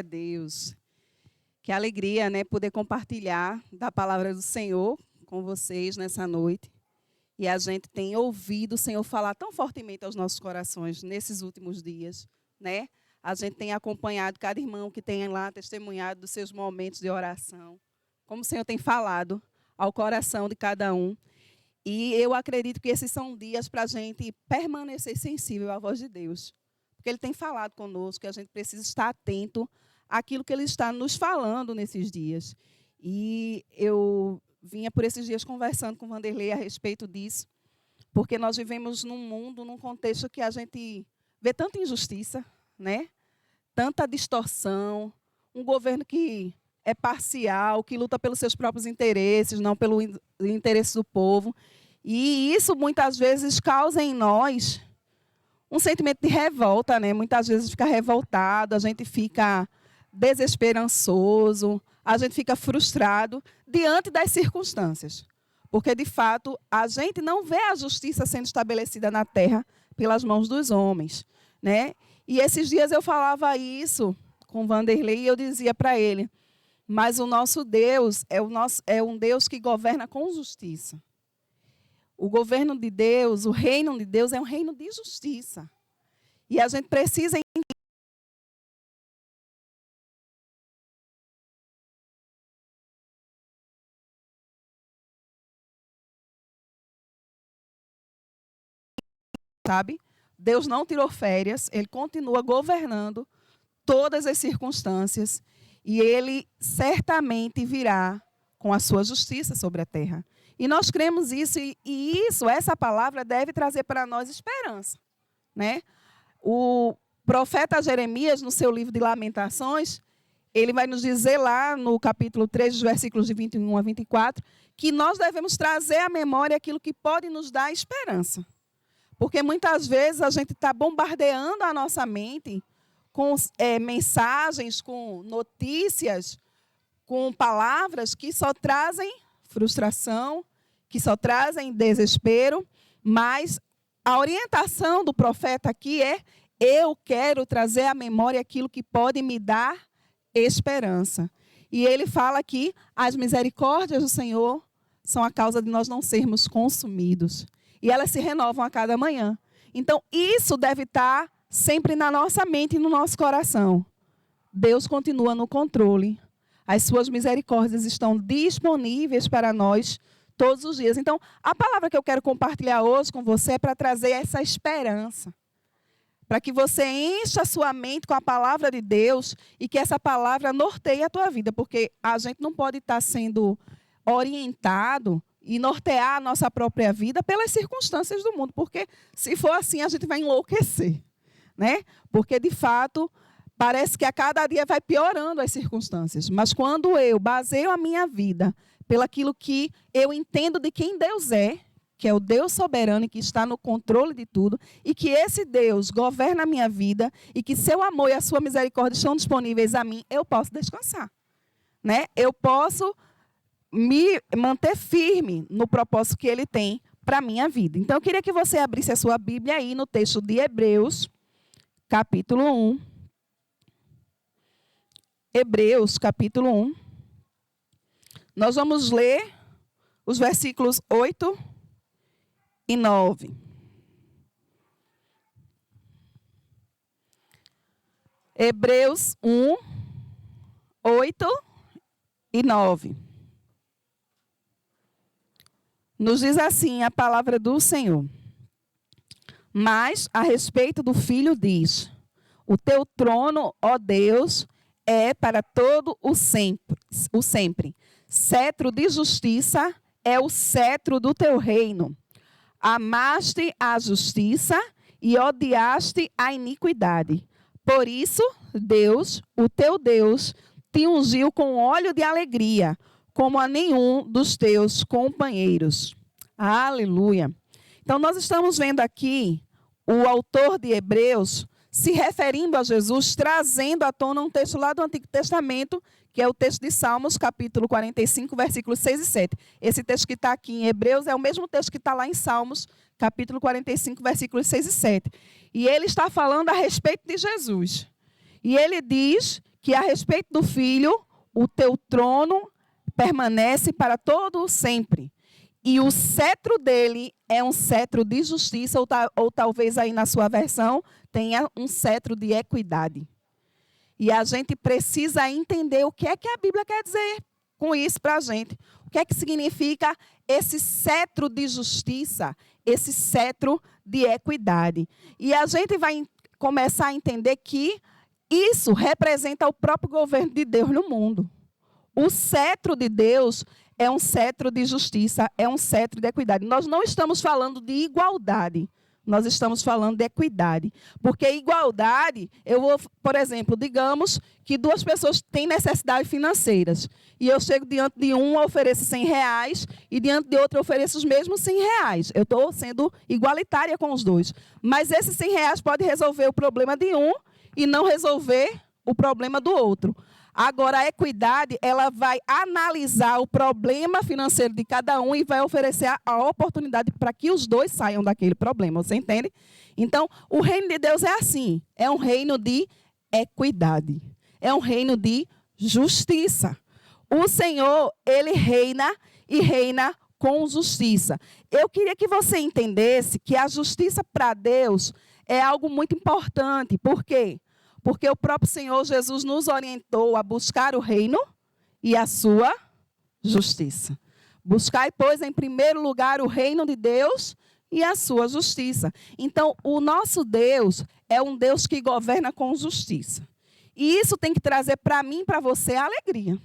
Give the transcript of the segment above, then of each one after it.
Deus, que alegria, né, poder compartilhar da palavra do Senhor com vocês nessa noite. E a gente tem ouvido o Senhor falar tão fortemente aos nossos corações nesses últimos dias, né? A gente tem acompanhado cada irmão que tem lá testemunhado dos seus momentos de oração, como o Senhor tem falado ao coração de cada um. E eu acredito que esses são dias para a gente permanecer sensível à voz de Deus. Porque Ele tem falado conosco, que a gente precisa estar atento àquilo que Ele está nos falando nesses dias. E eu vinha por esses dias conversando com o Vanderlei a respeito disso, porque nós vivemos num mundo, num contexto que a gente vê tanta injustiça, né? Tanta distorção, um governo que é parcial, que luta pelos seus próprios interesses, não pelo interesse do povo. E isso, muitas vezes, causa em nós um sentimento de revolta, né? Muitas vezes fica revoltado, a gente fica desesperançoso, a gente fica frustrado diante das circunstâncias. Porque, de fato, a gente não vê a justiça sendo estabelecida na terra pelas mãos dos homens, né? E esses dias eu falava isso com o Vanderlei e eu dizia para ele, mas o nosso Deus é um Deus que governa com justiça. O governo de Deus, o reino de Deus é um reino de justiça. E a gente precisa entender, sabe? Deus não tirou férias, Ele continua governando todas as circunstâncias e Ele certamente virá com a sua justiça sobre a terra. E nós cremos isso, essa palavra deve trazer para nós esperança, né? O profeta Jeremias, no seu livro de Lamentações, ele vai nos dizer lá no capítulo 3, dos versículos de 21 a 24, que nós devemos trazer à memória aquilo que pode nos dar esperança. Porque muitas vezes a gente está bombardeando a nossa mente com mensagens, com notícias, com palavras que só trazem frustração, que só trazem desespero, mas a orientação do profeta aqui é: eu quero trazer à memória aquilo que pode me dar esperança. E ele fala que as misericórdias do Senhor são a causa de nós não sermos consumidos. E elas se renovam a cada manhã. Então, isso deve estar sempre na nossa mente e no nosso coração. Deus continua no controle. As suas misericórdias estão disponíveis para nós todos os dias. Então, a palavra que eu quero compartilhar hoje com você é para trazer essa esperança. Para que você encha a sua mente com a palavra de Deus e que essa palavra norteie a tua vida. Porque a gente não pode estar sendo orientado e nortear a nossa própria vida pelas circunstâncias do mundo. Porque se for assim, a gente vai enlouquecer, né? Porque, de fato, parece que a cada dia vai piorando as circunstâncias. Mas quando eu baseio a minha vida pelaquilo que eu entendo de quem Deus é, que é o Deus soberano e que está no controle de tudo, e que esse Deus governa a minha vida, e que seu amor e a sua misericórdia estão disponíveis a mim, eu posso descansar, né? Eu posso me manter firme no propósito que Ele tem para a minha vida. Então, eu queria que você abrisse a sua Bíblia aí no texto de Hebreus, capítulo 1. Hebreus, capítulo 1. Nós vamos ler os versículos 8 e 9. Hebreus 1, 8 e 9. Nos diz assim a palavra do Senhor. Mas, a respeito do Filho, diz: o teu trono, ó Deus, é para todo o sempre. Cetro de justiça é o cetro do teu reino. Amaste a justiça e odiaste a iniquidade. Por isso, Deus, o teu Deus, te ungiu com óleo de alegria, como a nenhum dos teus companheiros. Aleluia. Então, nós estamos vendo aqui o autor de Hebreus se referindo a Jesus, trazendo à tona um texto lá do Antigo Testamento, que é o texto de Salmos, capítulo 45, versículos 6 e 7. Esse texto que está aqui em Hebreus é o mesmo texto que está lá em Salmos, capítulo 45, versículos 6 e 7. E ele está falando a respeito de Jesus. E ele diz que a respeito do Filho, o teu trono permanece para todo sempre. E o cetro dele é um cetro de justiça, ou talvez aí na sua versão tenha um cetro de equidade. E a gente precisa entender o que é que a Bíblia quer dizer com isso para a gente. O que é que significa esse cetro de justiça, esse cetro de equidade. E a gente vai começar a entender que isso representa o próprio governo de Deus no mundo. O cetro de Deus é um cetro de justiça, é um cetro de equidade. Nós não estamos falando de igualdade, nós estamos falando de equidade. Porque igualdade, por exemplo, digamos que duas pessoas têm necessidades financeiras. E eu chego diante de um, ofereço R$100, e diante de outro, eu ofereço os mesmos R$100. Eu estou sendo igualitária com os dois. Mas esses R$100 pode resolver o problema de um e não resolver o problema do outro. Agora, a equidade, ela vai analisar o problema financeiro de cada um e vai oferecer a oportunidade para que os dois saiam daquele problema. Você entende? Então, o reino de Deus é assim. É um reino de equidade. É um reino de justiça. O Senhor, Ele reina e reina com justiça. Eu queria que você entendesse que a justiça para Deus é algo muito importante. Por quê? Porque o próprio Senhor Jesus nos orientou a buscar o reino e a sua justiça. Buscai, pois, em primeiro lugar o reino de Deus e a sua justiça. Então, o nosso Deus é um Deus que governa com justiça. E isso tem que trazer para mim e para você alegria.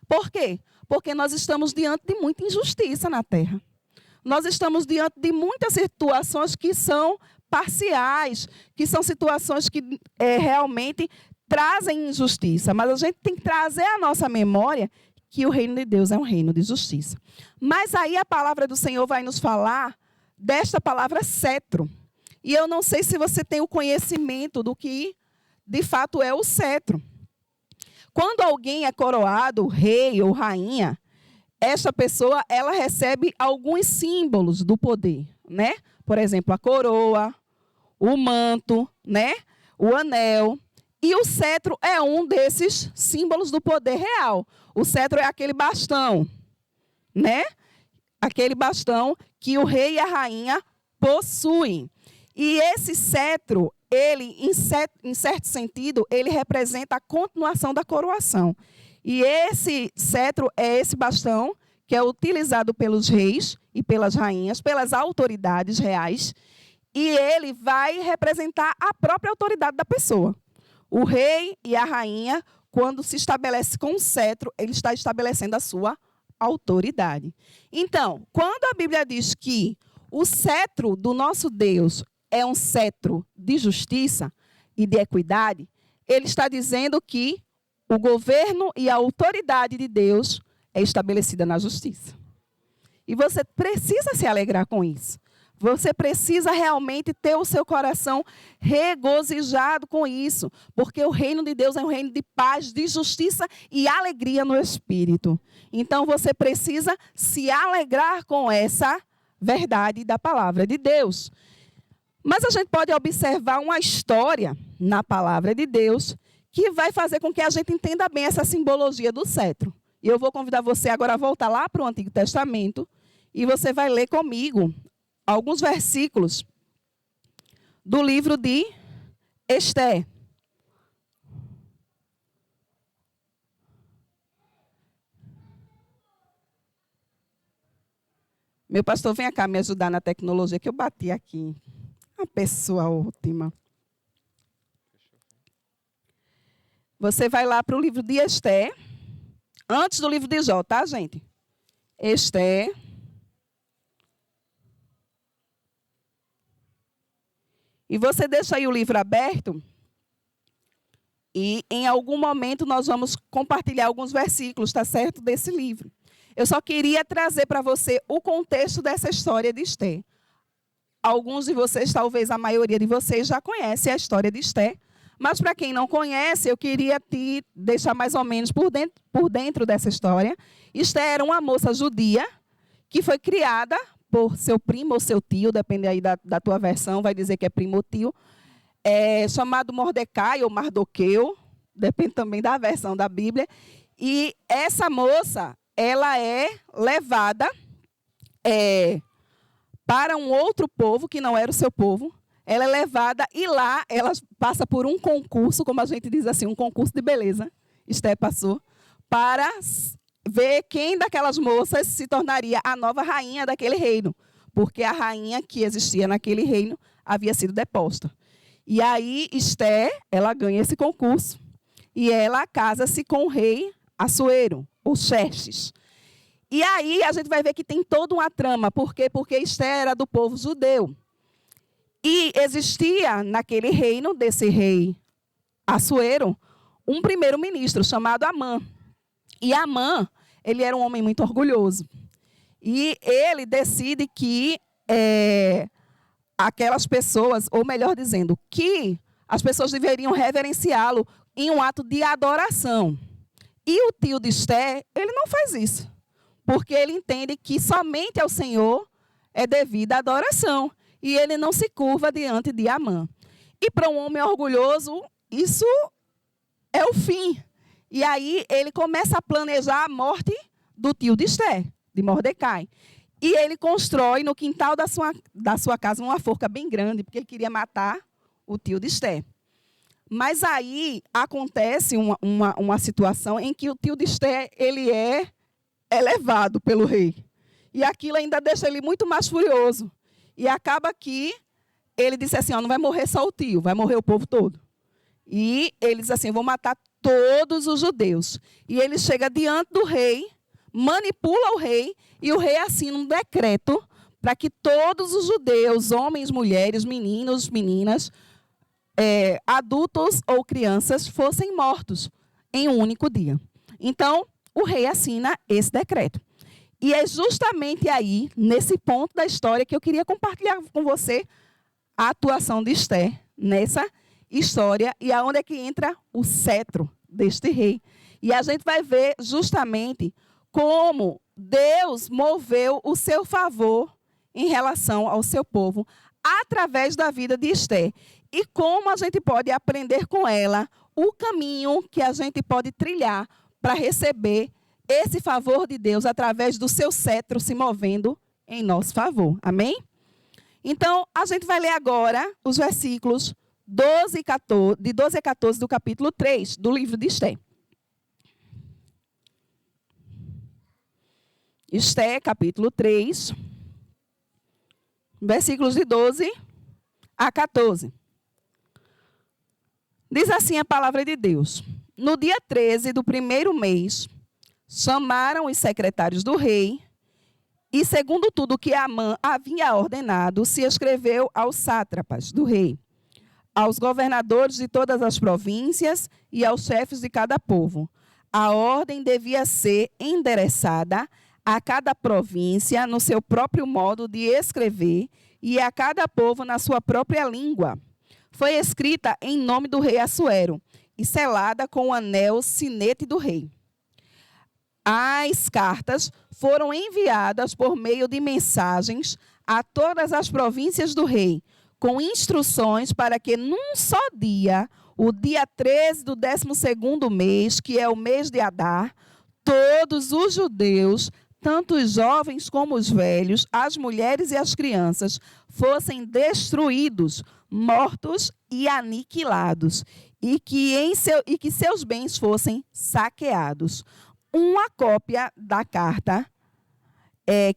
Por quê? Porque nós estamos diante de muita injustiça na terra. Nós estamos diante de muitas situações que são parciais, que são situações que realmente trazem injustiça. Mas a gente tem que trazer à nossa memória que o reino de Deus é um reino de justiça. Mas aí a palavra do Senhor vai nos falar desta palavra cetro. E eu não sei se você tem o conhecimento do que de fato é o cetro. Quando alguém é coroado, rei ou rainha, esta pessoa ela recebe alguns símbolos do poder, né? Por exemplo, a coroa, o manto, né? O anel. E o cetro é um desses símbolos do poder real. O cetro é aquele bastão, né? Aquele bastão que o rei e a rainha possuem. E esse cetro, ele, em certo sentido, ele representa a continuação da coroação. E esse cetro é esse bastão que é utilizado pelos reis e pelas rainhas, pelas autoridades reais, e ele vai representar a própria autoridade da pessoa. O rei e a rainha, quando se estabelece com o cetro, ele está estabelecendo a sua autoridade. Então, quando a Bíblia diz que o cetro do nosso Deus é um cetro de justiça e de equidade, ele está dizendo que o governo e a autoridade de Deus é estabelecida na justiça. E você precisa se alegrar com isso. Você precisa realmente ter o seu coração regozijado com isso, porque o reino de Deus é um reino de paz, de justiça e alegria no Espírito. Então, você precisa se alegrar com essa verdade da palavra de Deus. Mas a gente pode observar uma história na palavra de Deus que vai fazer com que a gente entenda bem essa simbologia do cetro. E eu vou convidar você agora a voltar lá para o Antigo Testamento e você vai ler comigo alguns versículos do livro de Ester. Meu pastor, vem cá me ajudar na tecnologia que eu bati aqui. Uma pessoa ótima. Você vai lá para o livro de Ester, antes do livro de Jó, tá, gente? Ester. E você deixa aí o livro aberto e em algum momento nós vamos compartilhar alguns versículos, tá certo, desse livro. Eu só queria trazer para você o contexto dessa história de Ester. Alguns de vocês, talvez a maioria de vocês, já conhece a história de Ester. Mas para quem não conhece, eu queria te deixar mais ou menos por dentro dessa história. Ester era uma moça judia que foi criada por seu primo ou seu tio, depende aí da tua versão, vai dizer que é primo ou tio, chamado Mordecai ou Mardoqueu, depende também da versão da Bíblia. E essa moça, ela é levada para um outro povo, que não era o seu povo. Ela é levada e lá ela passa por um concurso, como a gente diz assim, um concurso de beleza. Esté passou, para ver quem daquelas moças se tornaria a nova rainha daquele reino. Porque a rainha que existia naquele reino havia sido deposta. E aí Esté, ela ganha esse concurso. E ela casa-se com o rei Assuero, ou Xerxes. E aí a gente vai ver que tem toda uma trama. Por quê? Porque Esté era do povo judeu. E existia naquele reino, desse rei Assuero, um primeiro-ministro chamado Amã. E Amã, ele era um homem muito orgulhoso. E ele decide que aquelas pessoas, ou melhor dizendo, que as pessoas deveriam reverenciá-lo em um ato de adoração. E o tio de Esté, ele não faz isso. Porque ele entende que somente ao Senhor é devida a adoração. E ele não se curva diante de Amã. E para um homem orgulhoso, isso é o fim. E aí ele começa a planejar a morte do tio de Esté, de Mordecai. E ele constrói no quintal da sua casa uma forca bem grande, porque ele queria matar o tio de Esté. Mas aí acontece uma situação em que o tio de Esté, ele é elevado pelo rei. E aquilo ainda deixa ele muito mais furioso. E acaba que ele disse assim, não vai morrer só o tio, vai morrer o povo todo. E ele diz assim, vou matar todos os judeus. E ele chega diante do rei, manipula o rei, e o rei assina um decreto para que todos os judeus, homens, mulheres, meninos, meninas, adultos ou crianças, fossem mortos em um único dia. Então, o rei assina esse decreto. E é justamente aí, nesse ponto da história, que eu queria compartilhar com você a atuação de Esté nessa história e aonde é que entra o cetro deste rei. E a gente vai ver justamente como Deus moveu o seu favor em relação ao seu povo através da vida de Esté. E como a gente pode aprender com ela o caminho que a gente pode trilhar para receber esse favor de Deus através do seu cetro se movendo em nosso favor. Amém? Então, a gente vai ler agora os versículos 12 e 14, de 12 a 14 do capítulo 3 do livro de Esté. Esté, capítulo 3, versículos de 12 a 14. Diz assim a palavra de Deus. No dia 13 do primeiro mês, chamaram os secretários do rei e, segundo tudo que Amã havia ordenado, se escreveu aos sátrapas do rei, aos governadores de todas as províncias e aos chefes de cada povo. A ordem devia ser endereçada a cada província no seu próprio modo de escrever e a cada povo na sua própria língua. Foi escrita em nome do rei Assuero e selada com o anel sinete do rei. As cartas foram enviadas por meio de mensagens a todas as províncias do rei, com instruções para que num só dia, o dia 13 do 12º mês, que é o mês de Adar, todos os judeus, tanto os jovens como os velhos, as mulheres e as crianças, fossem destruídos, mortos e aniquilados, e que seus bens fossem saqueados. Uma cópia da carta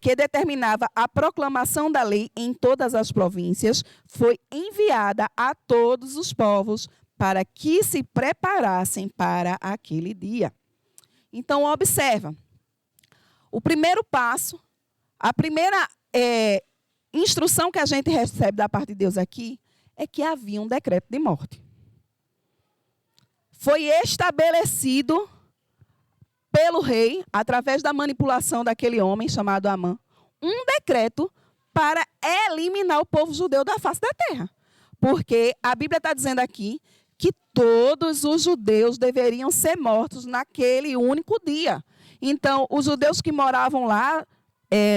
que determinava a proclamação da lei em todas as províncias foi enviada a todos os povos para que se preparassem para aquele dia. Então, observa. O primeiro passo, a primeira instrução que a gente recebe da parte de Deus aqui é que havia um decreto de morte. Foi estabelecido pelo rei, através da manipulação daquele homem chamado Amã, um decreto para eliminar o povo judeu da face da terra. Porque a Bíblia está dizendo aqui que todos os judeus deveriam ser mortos naquele único dia. Então, os judeus que moravam lá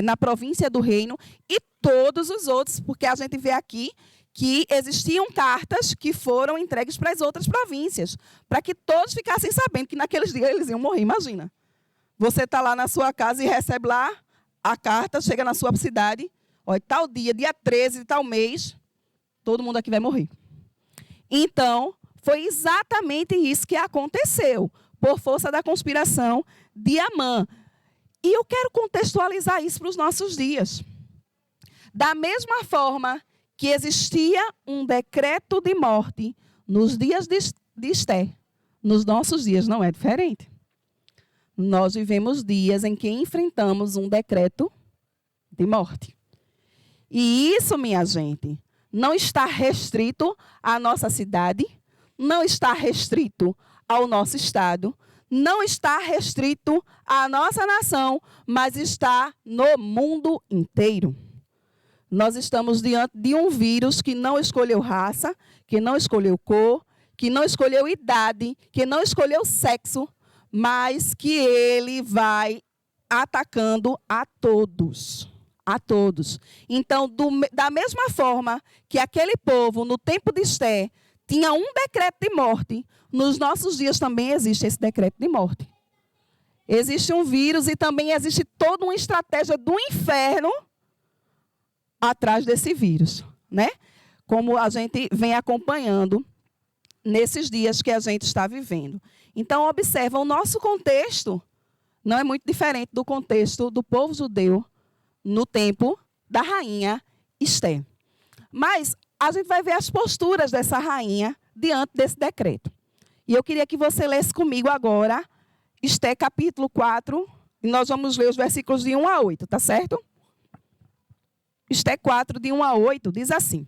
na província do reino e todos os outros, porque a gente vê aqui que existiam cartas que foram entregues para as outras províncias, para que todos ficassem sabendo que naqueles dias eles iam morrer. Imagina, você está lá na sua casa e recebe lá a carta, chega na sua cidade, olha, tal dia, dia 13 de tal mês, todo mundo aqui vai morrer. Então, foi exatamente isso que aconteceu, por força da conspiração de Amã. E eu quero contextualizar isso para os nossos dias. Da mesma forma que existia um decreto de morte nos dias de Esté, nos nossos dias não é diferente. Nós vivemos dias em que enfrentamos um decreto de morte. E isso, minha gente, não está restrito à nossa cidade, não está restrito ao nosso estado, não está restrito à nossa nação, mas está no mundo inteiro. Nós estamos diante de um vírus que não escolheu raça, que não escolheu cor, que não escolheu idade, que não escolheu sexo, mas que ele vai atacando a todos. A todos. Então, da mesma forma que aquele povo, no tempo de Esté, tinha um decreto de morte, nos nossos dias também existe esse decreto de morte. Existe um vírus e também existe toda uma estratégia do inferno atrás desse vírus, né? Como a gente vem acompanhando nesses dias que a gente está vivendo. Então, observa, o nosso contexto não é muito diferente do contexto do povo judeu no tempo da rainha Esté. Mas a gente vai ver as posturas dessa rainha diante desse decreto. E eu queria que você lesse comigo agora Esté capítulo 4, e nós vamos ler os versículos de 1 a 8, tá certo? Esté 4, de 1 a 8, diz assim: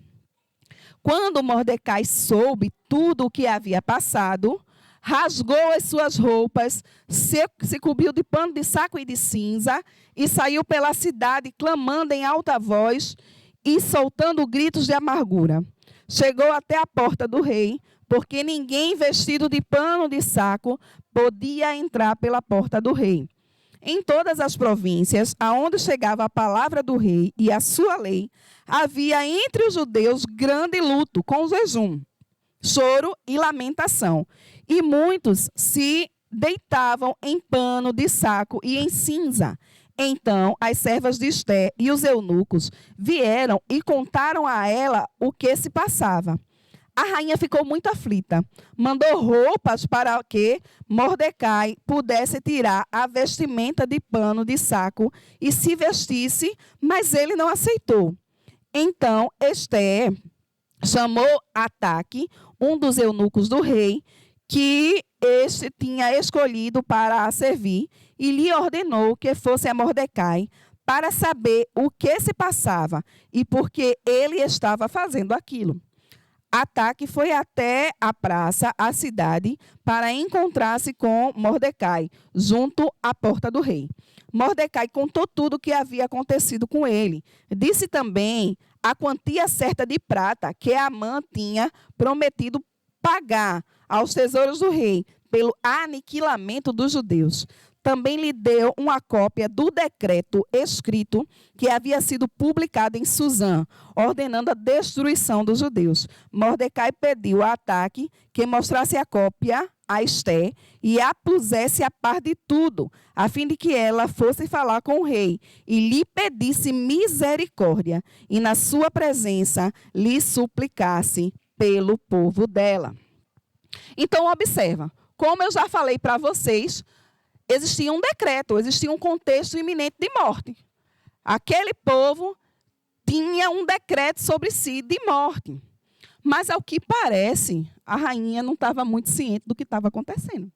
Quando Mordecai soube tudo o que havia passado, rasgou as suas roupas, se cobriu de pano de saco e de cinza, e saiu pela cidade, clamando em alta voz e soltando gritos de amargura. Chegou até a porta do rei, porque ninguém vestido de pano de saco podia entrar pela porta do rei. Em todas as províncias, aonde chegava a palavra do rei e a sua lei, havia entre os judeus grande luto, com jejum, choro e lamentação. E muitos se deitavam em pano de saco e em cinza. Então, as servas de Esté e os eunucos vieram e contaram a ela o que se passava. A rainha ficou muito aflita. Mandou roupas para que Mordecai pudesse tirar a vestimenta de pano de saco e se vestisse, mas ele não aceitou. Então, Esté chamou Ataque, um dos eunucos do rei, que este tinha escolhido para a servir, e lhe ordenou que fosse a Mordecai para saber o que se passava e por que ele estava fazendo aquilo. Ataque foi até a praça, a cidade, para encontrar-se com Mordecai, junto à porta do rei. Mordecai contou tudo o que havia acontecido com ele. Disse também a quantia certa de prata que Amã tinha prometido pagar aos tesouros do rei pelo aniquilamento dos judeus. Também lhe deu uma cópia do decreto escrito que havia sido publicado em Suzã, ordenando a destruição dos judeus. Mordecai pediu a Ataque que mostrasse a cópia a Esté e a pusesse a par de tudo, a fim de que ela fosse falar com o rei e lhe pedisse misericórdia e na sua presença lhe suplicasse pelo povo dela. Então, observa, como eu já falei para vocês, existia um decreto, existia um contexto iminente de morte. Aquele povo tinha um decreto sobre si de morte. Mas, ao que parece, a rainha não estava muito ciente do que estava acontecendo,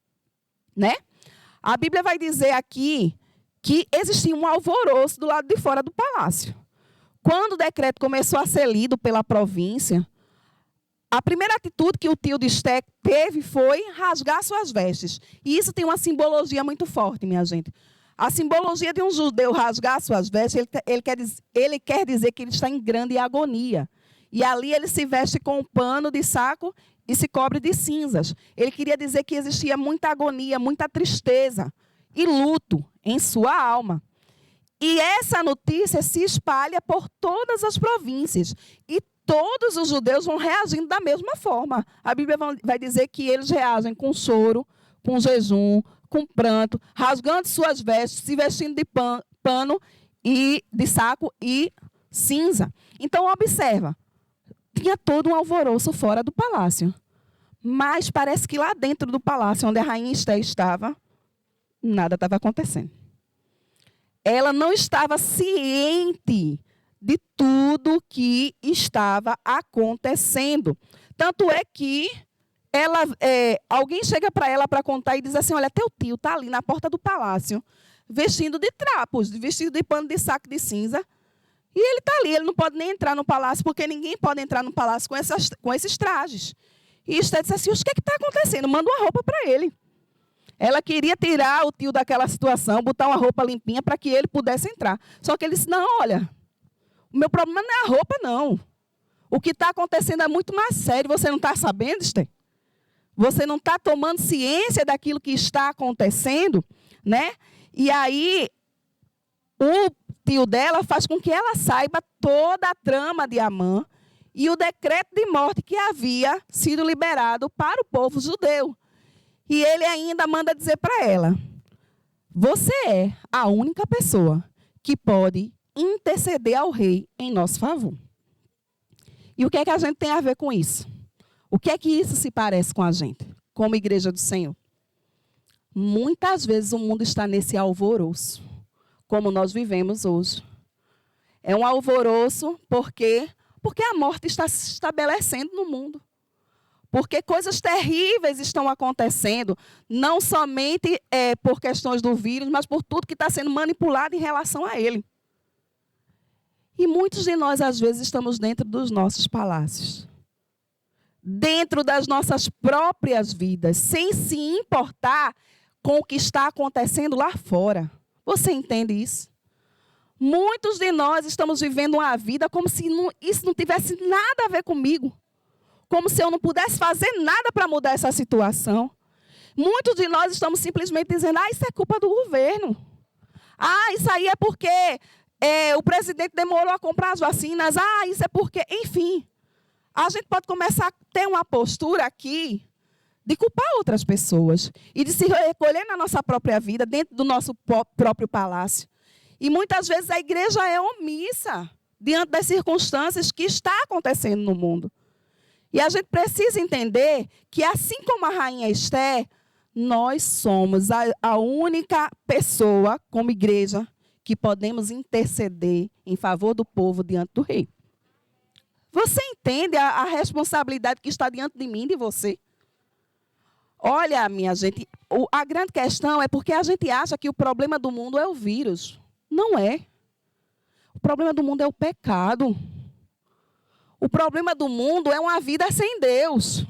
né? A Bíblia vai dizer aqui que existia um alvoroço do lado de fora do palácio. Quando o decreto começou a ser lido pela província, a primeira atitude que o tio de Esté teve foi rasgar suas vestes. E isso tem uma simbologia muito forte, minha gente. A simbologia de um judeu rasgar suas vestes, ele quer dizer que ele está em grande agonia. E ali ele se veste com um pano de saco e se cobre de cinzas. Ele queria dizer que existia muita agonia, muita tristeza e luto em sua alma. E essa notícia se espalha por todas as províncias. E todos os judeus vão reagindo da mesma forma. A Bíblia vai dizer que eles reagem com choro, com jejum, com pranto, rasgando suas vestes, se vestindo de pano e de saco e cinza. Então, observa, tinha todo um alvoroço fora do palácio. Mas parece que lá dentro do palácio, onde a rainha Esté estava, nada estava acontecendo. Ela não estava ciente de tudo que estava acontecendo. Tanto é que alguém chega para ela para contar e diz assim, olha, teu tio está ali na porta do palácio, vestido de trapos, vestido de pano de saco de cinza, e ele está ali, ele não pode nem entrar no palácio, porque ninguém pode entrar no palácio com esses trajes. E Esté disse assim, o que está acontecendo? Manda uma roupa para ele. Ela queria tirar o tio daquela situação, botar uma roupa limpinha para que ele pudesse entrar. Só que ele disse, não, olha, o meu problema não é a roupa, não. O que está acontecendo é muito mais sério. Você não está sabendo, Esté? Você não está tomando ciência daquilo que está acontecendo, né? E aí, o tio dela faz com que ela saiba toda a trama de Amã e o decreto de morte que havia sido liberado para o povo judeu. E ele ainda manda dizer para ela, você é a única pessoa que pode interceder ao rei em nosso favor. E o que é que a gente tem a ver com isso? O que é que isso se parece com a gente, como igreja do Senhor? Muitas vezes o mundo está nesse alvoroço, como nós vivemos hoje. É um alvoroço porque a morte está se estabelecendo no mundo. Porque coisas terríveis estão acontecendo, não somente por questões do vírus, mas por tudo que está sendo manipulado em relação a ele. E muitos de nós, às vezes, estamos dentro dos nossos palácios. Dentro das nossas próprias vidas, sem se importar com o que está acontecendo lá fora. Você entende isso? Muitos de nós estamos vivendo uma vida como se isso não tivesse nada a ver comigo. Como se eu não pudesse fazer nada para mudar essa situação. Muitos de nós estamos simplesmente dizendo, isso é culpa do governo. Isso aí é porque o presidente demorou a comprar as vacinas. Isso é porque... Enfim, a gente pode começar a ter uma postura aqui de culpar outras pessoas. E de se recolher na nossa própria vida, dentro do nosso próprio palácio. E muitas vezes a igreja é omissa diante das circunstâncias que está acontecendo no mundo. E a gente precisa entender que, assim como a rainha Esté, nós somos a única pessoa, como igreja, que podemos interceder em favor do povo diante do rei. Você entende a responsabilidade que está diante de mim e de você? Olha, minha gente, a grande questão é porque a gente acha que o problema do mundo é o vírus. Não é. O problema do mundo é o pecado. O problema do mundo é uma vida sem Deus.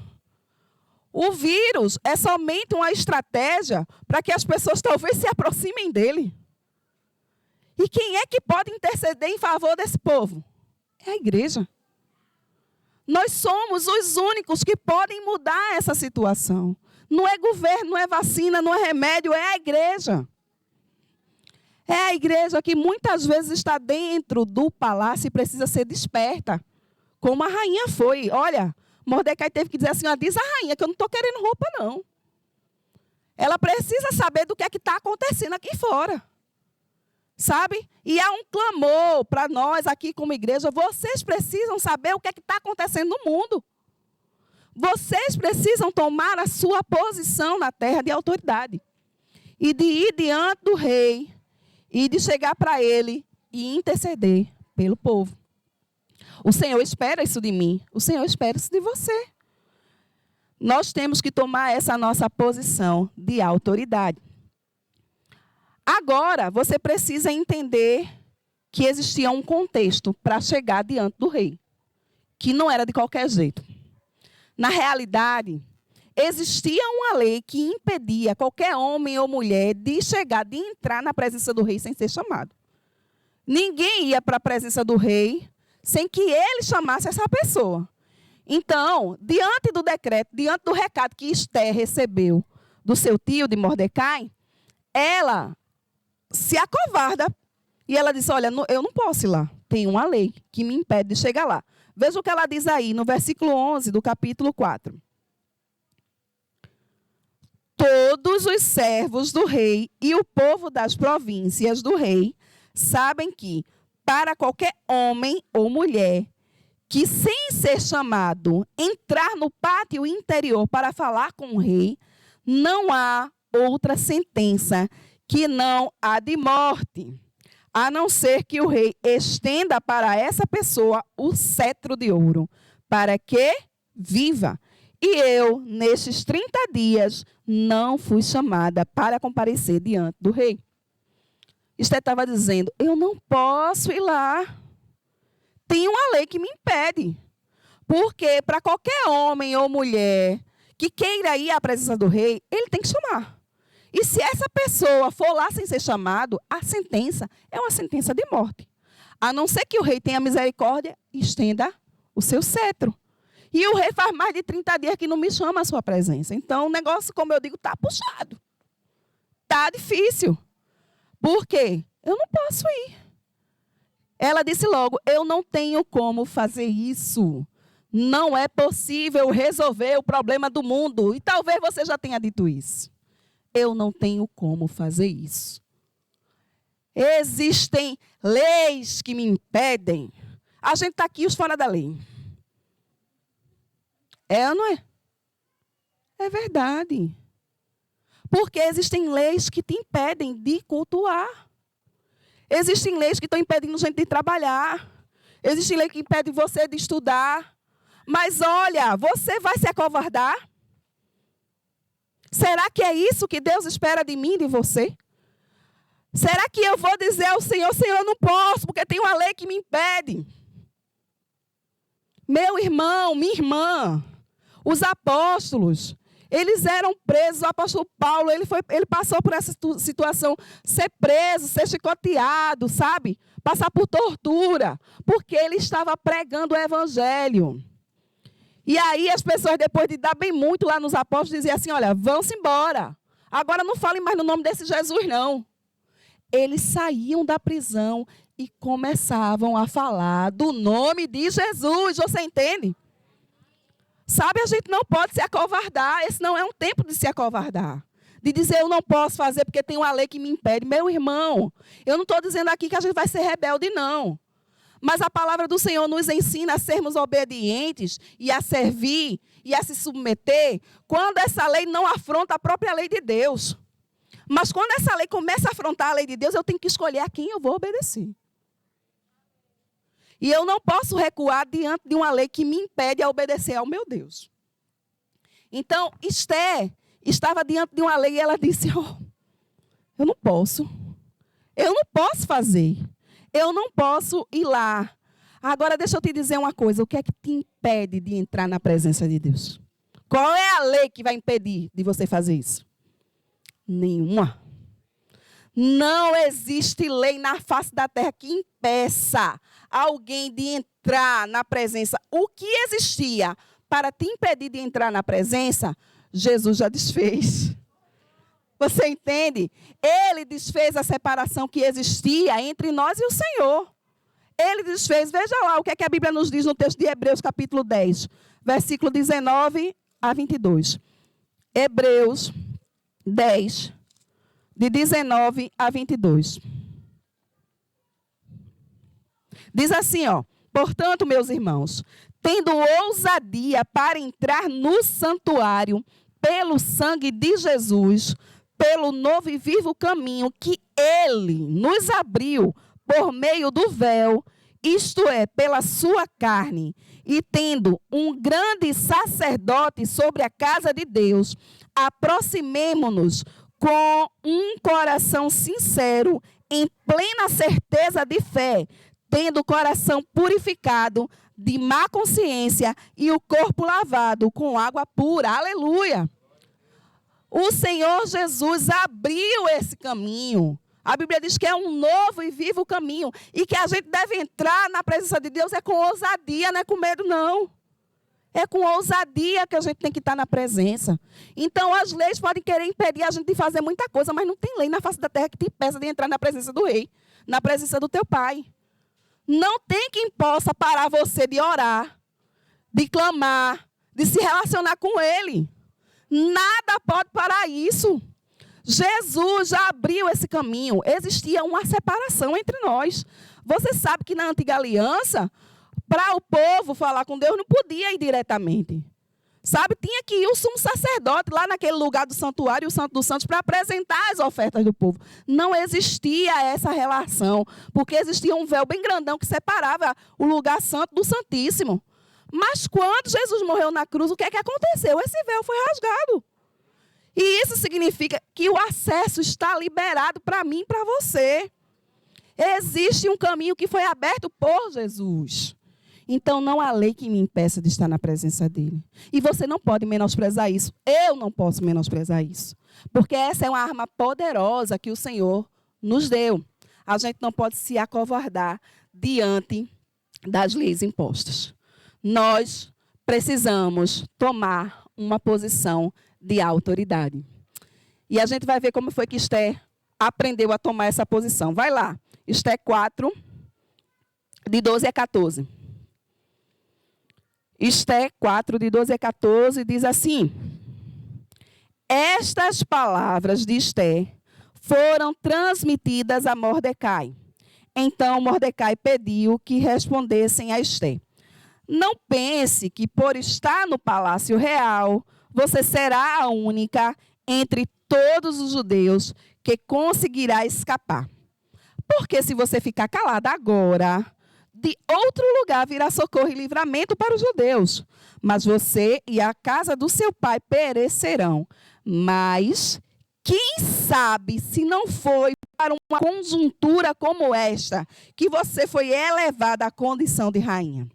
O vírus é somente uma estratégia para que as pessoas talvez se aproximem dele. E quem é que pode interceder em favor desse povo? É a igreja. Nós somos os únicos que podem mudar essa situação. Não é governo, não é vacina, não é remédio, é a igreja. É a igreja que muitas vezes está dentro do palácio e precisa ser desperta. Como a rainha foi. Olha, Mordecai teve que dizer assim, diz a rainha que eu não estou querendo roupa, não. Ela precisa saber do que é que está acontecendo aqui fora. Sabe? E há um clamor para nós aqui como igreja. Vocês precisam saber o que é que está acontecendo no mundo. Vocês precisam tomar a sua posição na terra de autoridade. E de ir diante do rei. E de chegar para ele e interceder pelo povo. O Senhor espera isso de mim. O Senhor espera isso de você. Nós temos que tomar essa nossa posição de autoridade. Agora, você precisa entender que existia um contexto para chegar diante do rei. Que não era de qualquer jeito. Na realidade, existia uma lei que impedia qualquer homem ou mulher de chegar, de entrar na presença do rei sem ser chamado. Ninguém ia para a presença do rei sem que ele chamasse essa pessoa. Então, diante do decreto, diante do recado que Esté recebeu do seu tio, de Mordecai, ela se acovarda. E ela disse, olha, eu não posso ir lá. Tem uma lei que me impede de chegar lá. Veja o que ela diz aí, no versículo 11 do capítulo 4. Todos os servos do rei e o povo das províncias do rei sabem que, para qualquer homem ou mulher que, sem ser chamado, entrar no pátio interior para falar com o rei, não há outra sentença que não a de morte, a não ser que o rei estenda para essa pessoa o cetro de ouro, para que viva. E eu, nestes 30 dias, não fui chamada para comparecer diante do rei. Esther estava dizendo, eu não posso ir lá. Tem uma lei que me impede. Porque para qualquer homem ou mulher que queira ir à presença do rei, ele tem que chamar. E se essa pessoa for lá sem ser chamado, a sentença é uma sentença de morte. A não ser que o rei tenha misericórdia e estenda o seu cetro. E o rei faz mais de 30 dias que não me chama a sua presença. Então, o negócio, como eu digo, está puxado. Está difícil. Por quê? Eu não posso ir. Ela disse logo, eu não tenho como fazer isso. Não é possível resolver o problema do mundo. E talvez você já tenha dito isso. Eu não tenho como fazer isso. Existem leis que me impedem. A gente está aqui os fora da lei. É ou não é? É verdade. Porque existem leis que te impedem de cultuar. Existem leis que estão impedindo gente de trabalhar. Existem leis que impedem você de estudar. Mas olha, você vai se acovardar? Será que é isso que Deus espera de mim e de você? Será que eu vou dizer ao Senhor, Senhor, eu não posso, porque tem uma lei que me impede? Meu irmão, minha irmã, os apóstolos, eles eram presos. O apóstolo Paulo, ele passou por essa situação, ser preso, ser chicoteado, sabe? Passar por tortura, porque ele estava pregando o evangelho. E aí as pessoas, depois de dar bem muito lá nos apóstolos, diziam assim, olha, vão-se embora. Agora não falem mais no nome desse Jesus, não. Eles saíam da prisão e começavam a falar do nome de Jesus. Você entende? Sabe, a gente não pode se acovardar. Esse não é um tempo de se acovardar. De dizer, eu não posso fazer porque tem uma lei que me impede. Meu irmão, eu não estou dizendo aqui que a gente vai ser rebelde, não. Mas a palavra do Senhor nos ensina a sermos obedientes e a servir e a se submeter quando essa lei não afronta a própria lei de Deus. Mas quando essa lei começa a afrontar a lei de Deus, eu tenho que escolher a quem eu vou obedecer. E eu não posso recuar diante de uma lei que me impede a obedecer ao meu Deus. Então, Esther estava diante de uma lei e ela disse, eu não posso fazer. Eu não posso ir lá. Agora, deixa eu te dizer uma coisa. O que é que te impede de entrar na presença de Deus? Qual é a lei que vai impedir de você fazer isso? Nenhuma. Não existe lei na face da terra que impeça alguém de entrar na presença. O que existia para te impedir de entrar na presença, Jesus já desfez. Você entende? Ele desfez a separação que existia entre nós e o Senhor. Ele desfez. Veja lá o que é que a Bíblia nos diz no texto de Hebreus, capítulo 10, versículo 19 a 22. Hebreus 10, de 19 a 22. Diz assim, portanto, meus irmãos, tendo ousadia para entrar no santuário pelo sangue de Jesus, pelo novo e vivo caminho que Ele nos abriu por meio do véu, isto é, pela sua carne, e tendo um grande sacerdote sobre a casa de Deus, aproximemo-nos com um coração sincero, em plena certeza de fé, tendo o coração purificado de má consciência e o corpo lavado com água pura. Aleluia! O Senhor Jesus abriu esse caminho. A Bíblia diz que é um novo e vivo caminho. E que a gente deve entrar na presença de Deus com ousadia, não é com medo, não. É com ousadia que a gente tem que estar na presença. Então, as leis podem querer impedir a gente de fazer muita coisa, mas não tem lei na face da terra que te impeça de entrar na presença do rei, na presença do teu pai. Não tem quem possa parar você de orar, de clamar, de se relacionar com Ele. Nada pode parar isso. Jesus já abriu esse caminho. Existia uma separação entre nós. Você sabe que na antiga aliança, para o povo falar com Deus, não podia ir diretamente. Sabe, tinha que ir o sumo sacerdote lá naquele lugar do santuário, o Santo dos Santos, para apresentar as ofertas do povo. Não existia essa relação, porque existia um véu bem grandão que separava o lugar santo do santíssimo. Mas quando Jesus morreu na cruz, o que é que aconteceu? Esse véu foi rasgado. E isso significa que o acesso está liberado para mim e para você. Existe um caminho que foi aberto por Jesus. Então, não há lei que me impeça de estar na presença dele. E você não pode menosprezar isso. Eu não posso menosprezar isso. Porque essa é uma arma poderosa que o Senhor nos deu. A gente não pode se acovardar diante das leis impostas. Nós precisamos tomar uma posição de autoridade. E a gente vai ver como foi que Esther aprendeu a tomar essa posição. Vai lá. Esther 4, de 12 a 14. Esther 4, de 12 a 14, diz assim: estas palavras de Esther foram transmitidas a Mordecai. Então Mordecai pediu que respondessem a Esther: não pense que por estar no palácio real, você será a única entre todos os judeus que conseguirá escapar. Porque se você ficar calada agora, de outro lugar virá socorro e livramento para os judeus. Mas você e a casa do seu pai perecerão. Mas quem sabe se não foi para uma conjuntura como esta que você foi elevada à condição de rainha.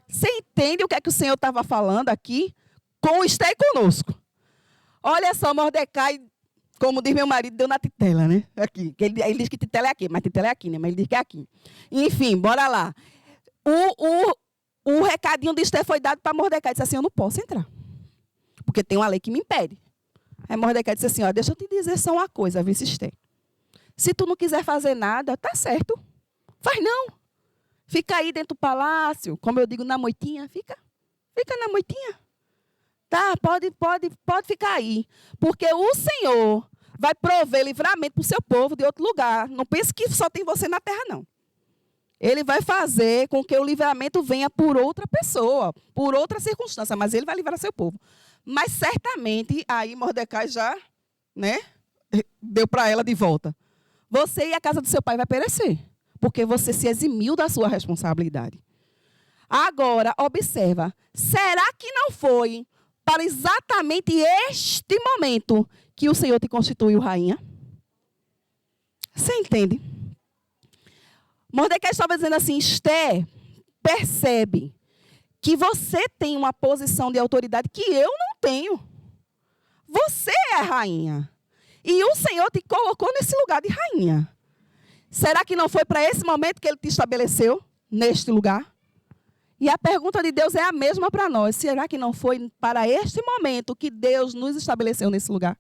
Você entende o que é que o Senhor estava falando aqui? Com Esther conosco. Olha só, Mordecai, como diz meu marido, deu na titela, né? Aqui. Ele diz que titela é aqui, mas titela é aqui, né? Mas ele diz que é aqui. Enfim, bora lá. O recadinho de Esther foi dado para Mordecai. Disse assim: eu não posso entrar, porque tem uma lei que me impede. Aí Mordecai disse assim: ó, deixa eu te dizer só uma coisa, vice Esther. Se tu não quiser fazer nada, tá certo. Faz não. Fica aí dentro do palácio, como eu digo, na moitinha. Fica na moitinha. Tá, pode ficar aí. Porque o Senhor vai prover livramento para o seu povo de outro lugar. Não pense que só tem você na terra, não. Ele vai fazer com que o livramento venha por outra pessoa, por outra circunstância, mas ele vai livrar seu povo. Mas certamente, aí Mordecai já, né, deu para ela de volta. Você e a casa do seu pai vai perecer, porque você se eximiu da sua responsabilidade. Agora, observa, será que não foi para exatamente este momento que o Senhor te constituiu rainha? Você entende? Mordecai estava dizendo assim: Esther, percebe que você tem uma posição de autoridade que eu não tenho. Você é rainha. E o Senhor te colocou nesse lugar de rainha. Será que não foi para esse momento que Ele te estabeleceu neste lugar? E a pergunta de Deus é a mesma para nós. Será que não foi para este momento que Deus nos estabeleceu nesse lugar?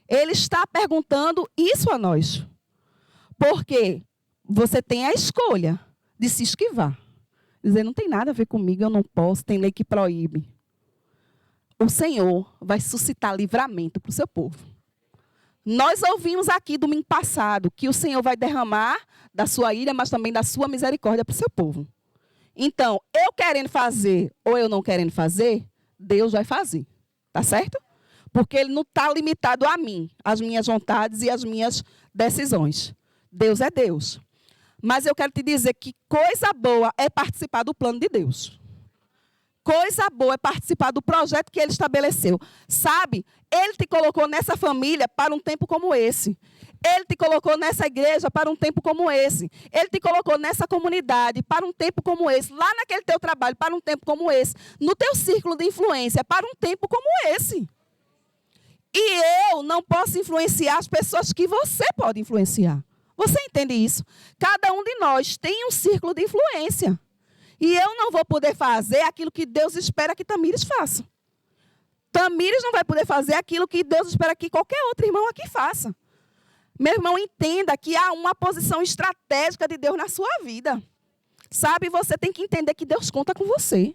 Ele está perguntando isso a nós. Porque você tem a escolha de se esquivar. Dizer, não tem nada a ver comigo, eu não posso, tem lei que proíbe. O Senhor vai suscitar livramento para o seu povo. Nós ouvimos aqui domingo passado que o Senhor vai derramar da sua ira, mas também da sua misericórdia para o seu povo. Então, eu querendo fazer ou eu não querendo fazer, Deus vai fazer. Tá certo? Porque Ele não está limitado a mim, às minhas vontades e às minhas decisões. Deus é Deus. Mas eu quero te dizer que coisa boa é participar do plano de Deus. Coisa boa é participar do projeto que Ele estabeleceu. Sabe, Ele te colocou nessa família para um tempo como esse. Ele te colocou nessa igreja para um tempo como esse. Ele te colocou nessa comunidade para um tempo como esse. Lá naquele teu trabalho para um tempo como esse. No teu círculo de influência para um tempo como esse. E eu não posso influenciar as pessoas que você pode influenciar. Você entende isso? Cada um de nós tem um círculo de influência. E eu não vou poder fazer aquilo que Deus espera que Tamires faça. Tamires não vai poder fazer aquilo que Deus espera que qualquer outro irmão aqui faça. Meu irmão, entenda que há uma posição estratégica de Deus na sua vida. Sabe, você tem que entender que Deus conta com você.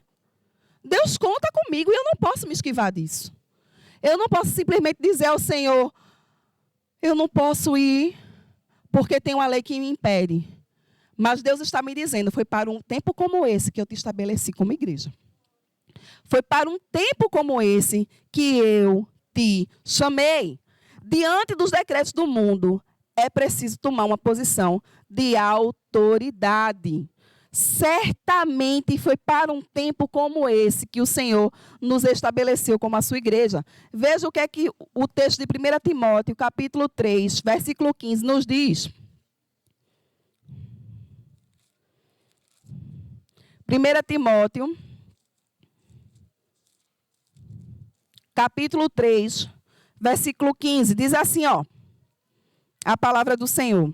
Deus conta comigo e eu não posso me esquivar disso. Eu não posso simplesmente dizer ao Senhor, eu não posso ir porque tem uma lei que me impede. Mas Deus está me dizendo, foi para um tempo como esse que eu te estabeleci como igreja. Foi para um tempo como esse que eu te chamei. Diante dos decretos do mundo, é preciso tomar uma posição de autoridade. Certamente foi para um tempo como esse que o Senhor nos estabeleceu como a sua igreja. Veja o que é que o texto de 1 Timóteo, capítulo 3, versículo 15, nos diz. 1 Timóteo, capítulo 3, versículo 15, diz assim, ó, a palavra do Senhor.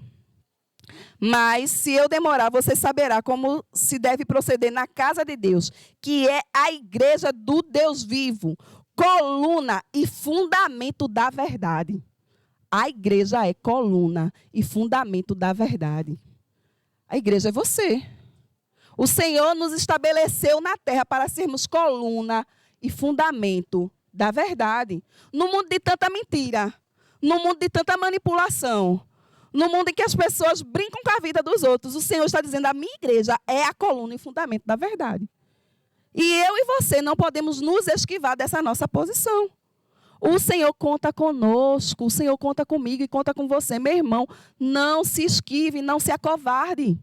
Mas, se eu demorar, você saberá como se deve proceder na casa de Deus, que é a igreja do Deus vivo, coluna e fundamento da verdade. A igreja é coluna e fundamento da verdade. A igreja é você. O Senhor nos estabeleceu na terra para sermos coluna e fundamento da verdade. No mundo de tanta mentira, no mundo de tanta manipulação, no mundo em que as pessoas brincam com a vida dos outros, o Senhor está dizendo, a minha igreja é a coluna e fundamento da verdade. E eu e você não podemos nos esquivar dessa nossa posição. O Senhor conta conosco, o Senhor conta comigo e conta com você. Meu irmão, não se esquive, não se acovarde.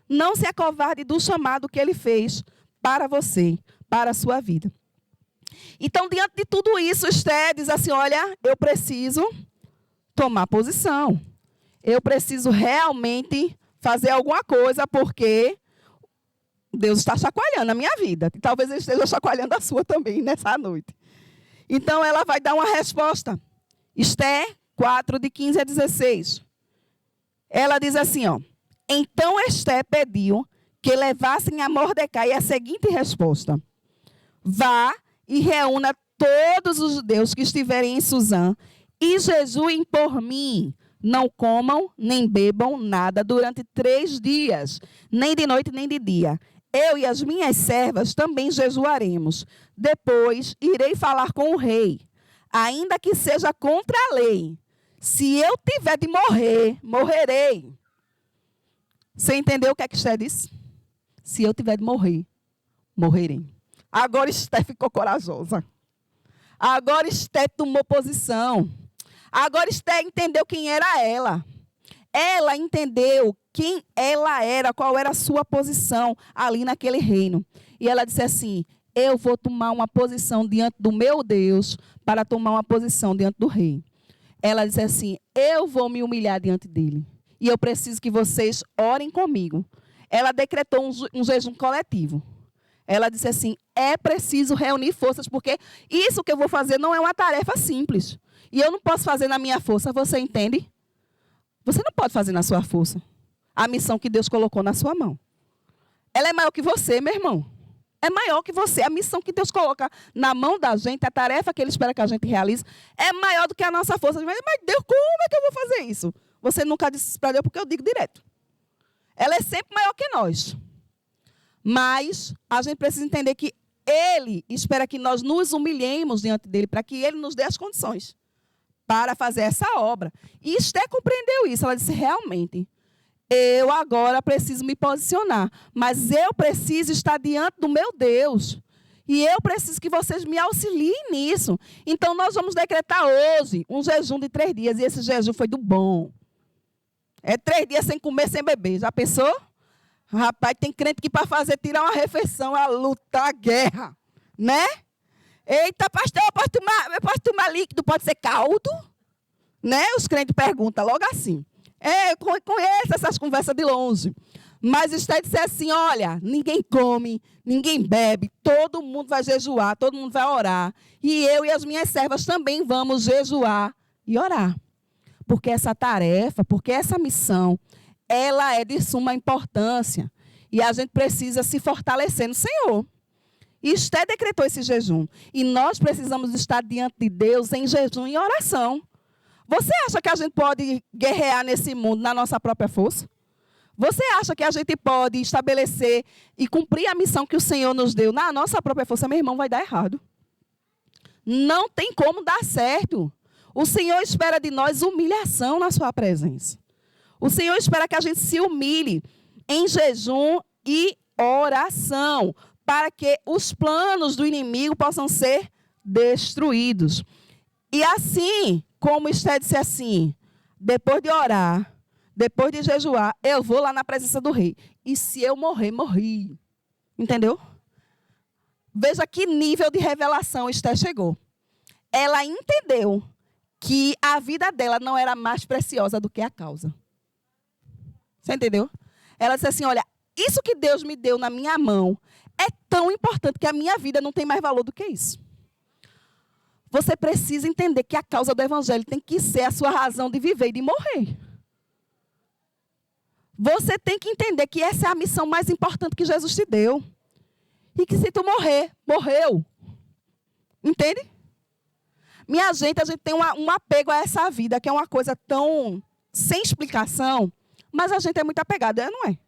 Não se acovarde do chamado que Ele fez para você, para a sua vida. Então, diante de tudo isso, Esté diz assim, olha, eu preciso tomar posição. Eu preciso realmente fazer alguma coisa, porque Deus está chacoalhando a minha vida. E talvez Ele esteja chacoalhando a sua também nessa noite. Então, ela vai dar uma resposta. Esté 4, de 15 a 16. Ela diz assim, ó. Então, Esté pediu que levassem a Mordecai a seguinte resposta. Vá e reúna todos os judeus que estiverem em Suzã e jejuem por mim. Não comam, nem bebam nada durante 3 dias, nem de noite, nem de dia. Eu e as minhas servas também jejuaremos. Depois irei falar com o rei, ainda que seja contra a lei. Se eu tiver de morrer, morrerei. Você entendeu o que é que Esté disse? Se eu tiver de morrer, morrerei. Agora Esté ficou corajosa. Agora Esté tomou posição. Agora Esté entendeu quem era ela. Ela entendeu quem ela era, qual era a sua posição ali naquele reino. E ela disse assim, eu vou tomar uma posição diante do meu Deus para tomar uma posição diante do rei. Ela disse assim, eu vou me humilhar diante dele. E eu preciso que vocês orem comigo. Ela decretou um jejum coletivo. Ela disse assim, é preciso reunir forças, porque isso que eu vou fazer não é uma tarefa simples. E eu não posso fazer na minha força, você entende? Você não pode fazer na sua força a missão que Deus colocou na sua mão. Ela é maior que você, meu irmão. É maior que você. A missão que Deus coloca na mão da gente, a tarefa que Ele espera que a gente realize, é maior do que a nossa força. Mas Deus, como é que eu vou fazer isso? Você nunca disse para Deus, porque eu digo direto. Ela é sempre maior que nós. Mas a gente precisa entender que Ele espera que nós nos humilhemos diante dEle, para que Ele nos dê as condições para fazer essa obra. E Esté compreendeu isso. Ela disse, realmente, eu agora preciso me posicionar, mas eu preciso estar diante do meu Deus. E eu preciso que vocês me auxiliem nisso. Então, nós vamos decretar hoje um jejum de 3 dias. E esse jejum foi do bom. É 3 dias sem comer, sem beber. Já pensou? Rapaz, tem crente que para fazer, tirar uma refeição, a luta, a guerra. Né? Eita, pastor, eu posso tomar líquido, pode ser caldo? Né? Os crentes perguntam logo assim. Eu conheço essas conversas de longe. Mas Esté disse assim, olha, ninguém come, ninguém bebe, todo mundo vai jejuar, todo mundo vai orar. E eu e as minhas servas também vamos jejuar e orar. Porque essa tarefa, porque essa missão, ela é de suma importância. E a gente precisa se fortalecer no Senhor. E Esté decretou esse jejum. E nós precisamos estar diante de Deus em jejum e oração. Você acha que a gente pode guerrear nesse mundo na nossa própria força? Você acha que a gente pode estabelecer e cumprir a missão que o Senhor nos deu na nossa própria força? Meu irmão, vai dar errado. Não tem como dar certo. O Senhor espera de nós humilhação na sua presença. O Senhor espera que a gente se humilhe em jejum e oração, para que os planos do inimigo possam ser destruídos. E assim, como Esté disse assim, depois de orar, depois de jejuar, eu vou lá na presença do rei. E se eu morrer, morri. Entendeu? Veja que nível de revelação Esté chegou. Ela entendeu que a vida dela não era mais preciosa do que a causa. Você entendeu? Ela disse assim, olha, isso que Deus me deu na minha mão é tão importante que a minha vida não tem mais valor do que isso. Você precisa entender que a causa do evangelho tem que ser a sua razão de viver e de morrer. Você tem que entender que essa é a missão mais importante que Jesus te deu. E que se tu morrer, morreu. Entende? Minha gente, a gente tem um apego a essa vida, que é uma coisa tão sem explicação, mas a gente é muito apegado, não é?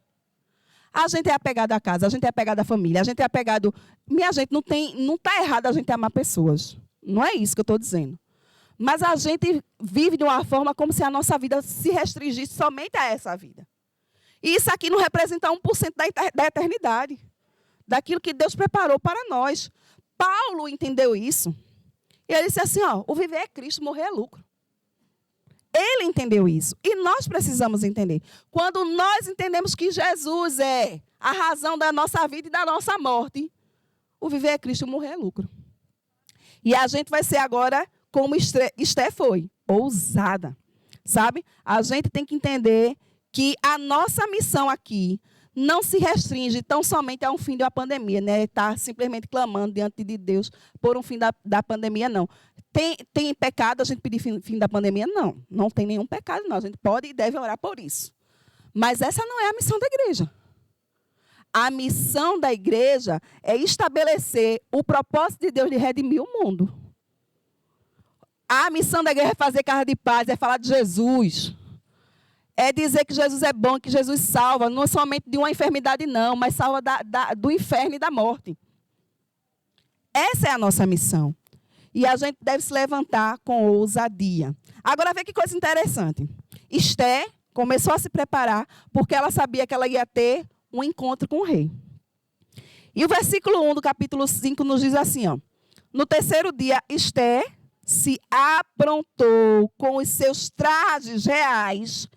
A gente é apegado à casa, a gente é apegado à família, a gente é apegado... Minha gente, não está errado a gente amar pessoas. Não é isso que eu estou dizendo. Mas a gente vive de uma forma como se a nossa vida se restringisse somente a essa vida. E isso aqui não representa 1% da eternidade. Daquilo que Deus preparou para nós. Paulo entendeu isso. E ele disse assim, ó, o viver é Cristo, morrer é lucro. Ele entendeu isso. E nós precisamos entender. Quando nós entendemos que Jesus é a razão da nossa vida e da nossa morte, o viver é Cristo, morrer é lucro. E a gente vai ser agora como Esté foi, ousada. Sabe? A gente tem que entender que a nossa missão aqui não se restringe tão somente a um fim de uma pandemia, né? Estar simplesmente clamando diante de Deus por um fim da pandemia, não. Tem pecado a gente pedir fim da pandemia? Não. Não tem nenhum pecado, não. A gente pode e deve orar por isso. Mas essa não é a missão da igreja. A missão da igreja é estabelecer o propósito de Deus de redimir o mundo. A missão da igreja é fazer casa de paz, é falar de Jesus. É dizer que Jesus é bom, que Jesus salva, não somente de uma enfermidade, não, mas salva do inferno e da morte. Essa é a nossa missão. E a gente deve se levantar com ousadia. Agora, vê que coisa interessante. Esté começou a se preparar porque ela sabia que ela ia ter um encontro com o rei. E o versículo 1 do capítulo 5 nos diz assim, ó. No terceiro dia, Esté se aprontou com os seus trajes reais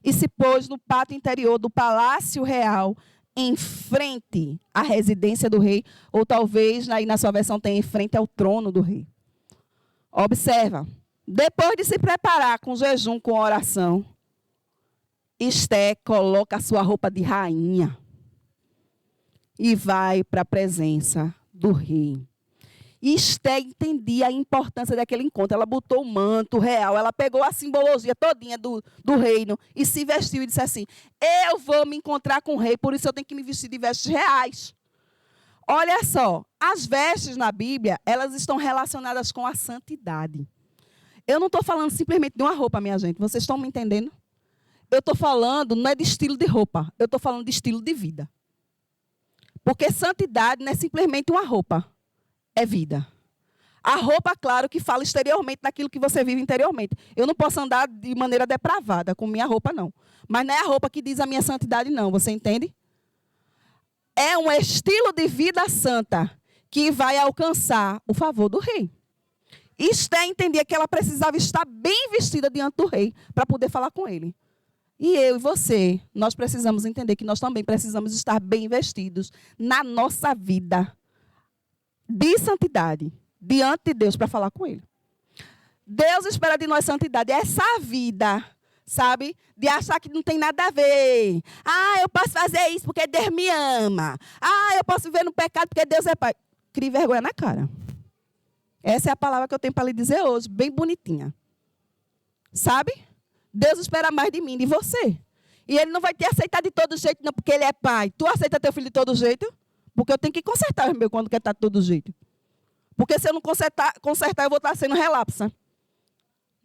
e se pôs no pátio interior do palácio real, em frente à residência do rei, ou talvez aí na sua versão tenha em frente ao trono do rei. Observa, depois de se preparar com jejum, com oração, Esté coloca a sua roupa de rainha e vai para a presença do rei. E Esté entendia a importância daquele encontro. Ela botou o manto real, ela pegou a simbologia todinha do reino e se vestiu e disse assim, eu vou me encontrar com o rei, por isso eu tenho que me vestir de vestes reais. Olha só, as vestes na Bíblia, elas estão relacionadas com a santidade. Eu não estou falando simplesmente de uma roupa, minha gente, vocês estão me entendendo? Eu estou falando, não é de estilo de roupa, eu estou falando de estilo de vida. Porque santidade não é simplesmente uma roupa, é vida. A roupa, claro, que fala exteriormente daquilo que você vive interiormente. Eu não posso andar de maneira depravada com minha roupa, não. Mas não é a roupa que diz a minha santidade, não, você entende? É um estilo de vida santa que vai alcançar o favor do rei. Esté entendia que ela precisava estar bem vestida diante do rei para poder falar com ele. E eu e você, nós precisamos entender que nós também precisamos estar bem vestidos na nossa vida de santidade, diante de Deus para falar com ele. Deus espera de nós santidade, essa vida, sabe? De achar que não tem nada a ver. Ah, eu posso fazer isso porque Deus me ama. Ah, eu posso viver no pecado porque Deus é pai. Crie vergonha na cara. Essa é a palavra que eu tenho para lhe dizer hoje, bem bonitinha. Sabe? Deus espera mais de mim, de você. E Ele não vai te aceitar de todo jeito, não, porque Ele é pai. Tu aceita teu filho de todo jeito? Porque eu tenho que consertar o meu quando quer estar de todo jeito. Porque se eu não consertar, eu vou estar sendo relapsa.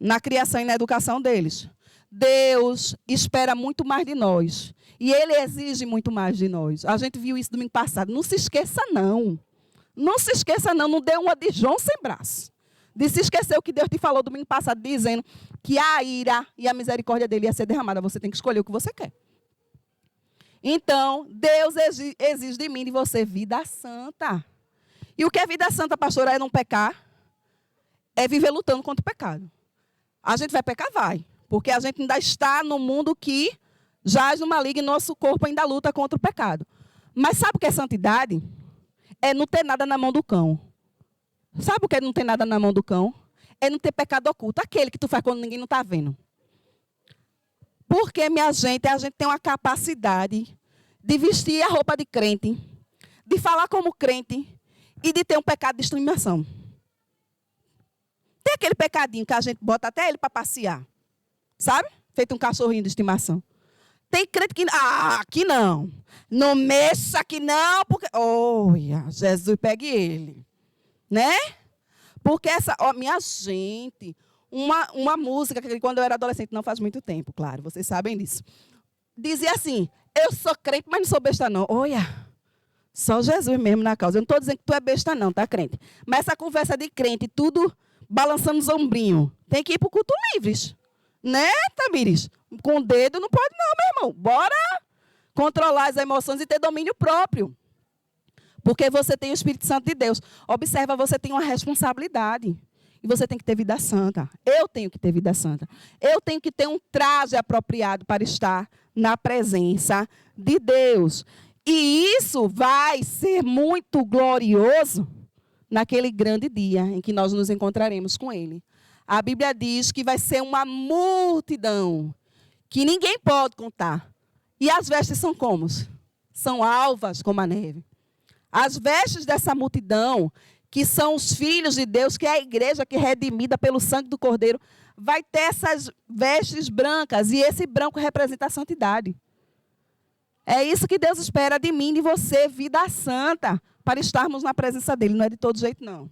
na criação e na educação deles. Deus espera muito mais de nós. E Ele exige muito mais de nós. A gente viu isso domingo passado. Não se esqueça, não. Não se esqueça, não. Não dê uma de João sem braço. De se esquecer o que Deus te falou domingo passado, dizendo que a ira e a misericórdia dele ia ser derramada. Você tem que escolher o que você quer. Então, Deus exige de mim e de você vida santa. E o que é vida santa, pastora, é não pecar? É viver lutando contra o pecado. A gente vai pecar? Vai. Porque a gente ainda está no mundo que jaz no maligno e nosso corpo ainda luta contra o pecado. Mas sabe o que é santidade? É não ter nada na mão do cão. Sabe o que é não ter nada na mão do cão? É não ter pecado oculto. Aquele que tu faz quando ninguém não está vendo. Porque, minha gente, a gente tem uma capacidade de vestir a roupa de crente, de falar como crente e de ter um pecado de estimação. Tem aquele pecadinho que a gente bota até ele para passear. Sabe? Feito um cachorrinho de estimação. Tem crente que... aqui não. Não mexa aqui não, porque... Olha, Jesus pegue ele. Né? Porque essa... minha gente... Uma música que quando eu era adolescente, não faz muito tempo, claro, vocês sabem disso. Dizia assim, eu sou crente, mas não sou besta não. Olha, só Jesus mesmo na causa. Eu não estou dizendo que tu é besta não, tá, crente? Mas essa conversa de crente, tudo balançando os ombrinhos, tem que ir para o culto livres. Né, Tamires? Com o dedo não pode não, meu irmão. Bora controlar as emoções e ter domínio próprio. Porque você tem o Espírito Santo de Deus. Observa, você tem uma responsabilidade. E você tem que ter vida santa. Eu tenho que ter vida santa. Eu tenho que ter um traje apropriado para estar na presença de Deus. E isso vai ser muito glorioso naquele grande dia em que nós nos encontraremos com Ele. A Bíblia diz que vai ser uma multidão que ninguém pode contar. E as vestes são como? São alvas como a neve. As vestes dessa multidão, que são os filhos de Deus, que é a igreja que é redimida pelo sangue do Cordeiro, vai ter essas vestes brancas, e esse branco representa a santidade. É isso que Deus espera de mim e de você, vida santa, para estarmos na presença dEle. Não é de todo jeito, não.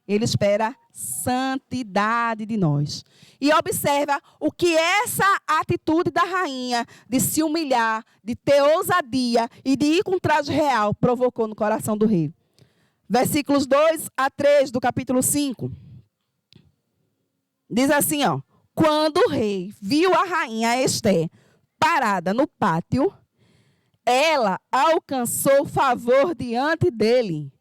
Ele espera santidade de nós. E observa o que essa atitude da rainha de se humilhar, de ter ousadia e de ir com um traje real provocou no coração do rei. Versículos 2 a 3 do capítulo 5. Diz assim, ó. Quando o rei viu a rainha Ester parada no pátio, ela alcançou favor diante dele.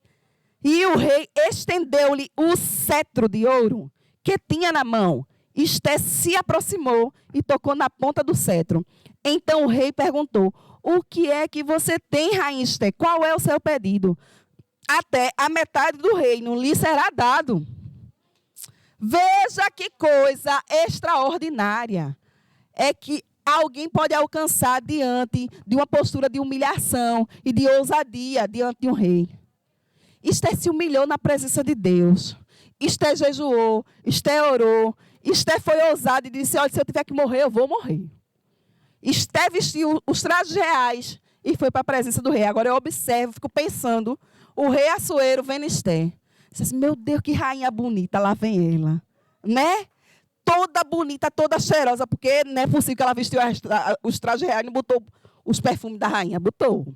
E o rei estendeu-lhe o cetro de ouro que tinha na mão. Ester se aproximou e tocou na ponta do cetro. Então o rei perguntou, o que é que você tem, rainha Ester? Qual é o seu pedido? Até a metade do reino lhe será dado. Veja que coisa extraordinária é que alguém pode alcançar diante de uma postura de humilhação e de ousadia diante de um rei. Esther se humilhou na presença de Deus. Esther jejuou, Esther orou, Esther foi ousada e disse, olha, se eu tiver que morrer, eu vou morrer. Esther vestiu os trajes reais e foi para a presença do rei. Agora eu observo, fico pensando, o rei Assuero vendo Esther. Disse assim, meu Deus, que rainha bonita, lá vem ela. Né? Toda bonita, toda cheirosa, porque não é possível que ela vestiu os trajes reais e não botou os perfumes da rainha. Botou.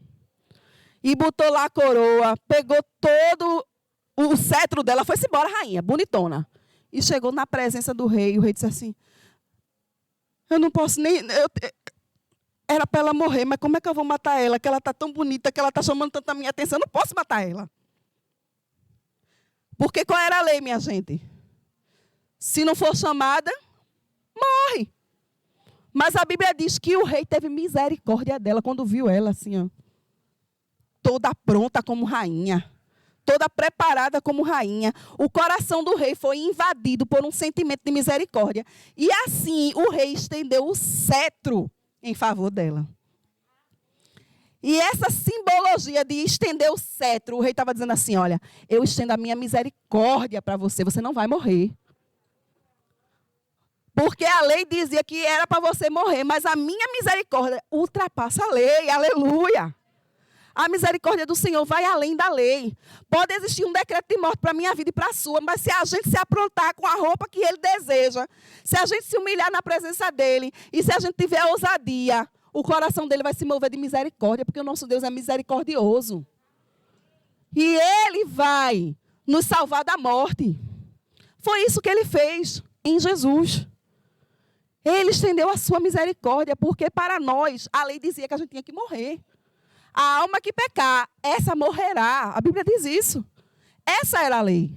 E botou lá a coroa, pegou todo o cetro dela, foi-se embora, rainha, bonitona. E chegou na presença do rei, e o rei disse assim, eu não posso nem... Era para ela morrer, mas como é que eu vou matar ela? Que ela está tão bonita, que ela está chamando tanta minha atenção. Eu não posso matar ela. Porque qual era a lei, minha gente? Se não for chamada, morre. Mas a Bíblia diz que o rei teve misericórdia dela quando viu ela assim, ó, toda pronta como rainha. Toda preparada como rainha. O coração do rei foi invadido por um sentimento de misericórdia. E assim o rei estendeu o cetro em favor dela. E essa simbologia de estender o cetro, o rei estava dizendo assim, olha, eu estendo a minha misericórdia para você, você não vai morrer. Porque a lei dizia que era para você morrer, mas a minha misericórdia ultrapassa a lei, aleluia. A misericórdia do Senhor vai além da lei. Pode existir um decreto de morte para a minha vida e para a sua, mas se a gente se aprontar com a roupa que Ele deseja, se a gente se humilhar na presença dEle, e se a gente tiver ousadia, o coração dEle vai se mover de misericórdia, porque o nosso Deus é misericordioso. E Ele vai nos salvar da morte. Foi isso que Ele fez em Jesus. Ele estendeu a sua misericórdia, porque para nós, a lei dizia que a gente tinha que morrer. A alma que pecar, essa morrerá. A Bíblia diz isso. Essa era a lei.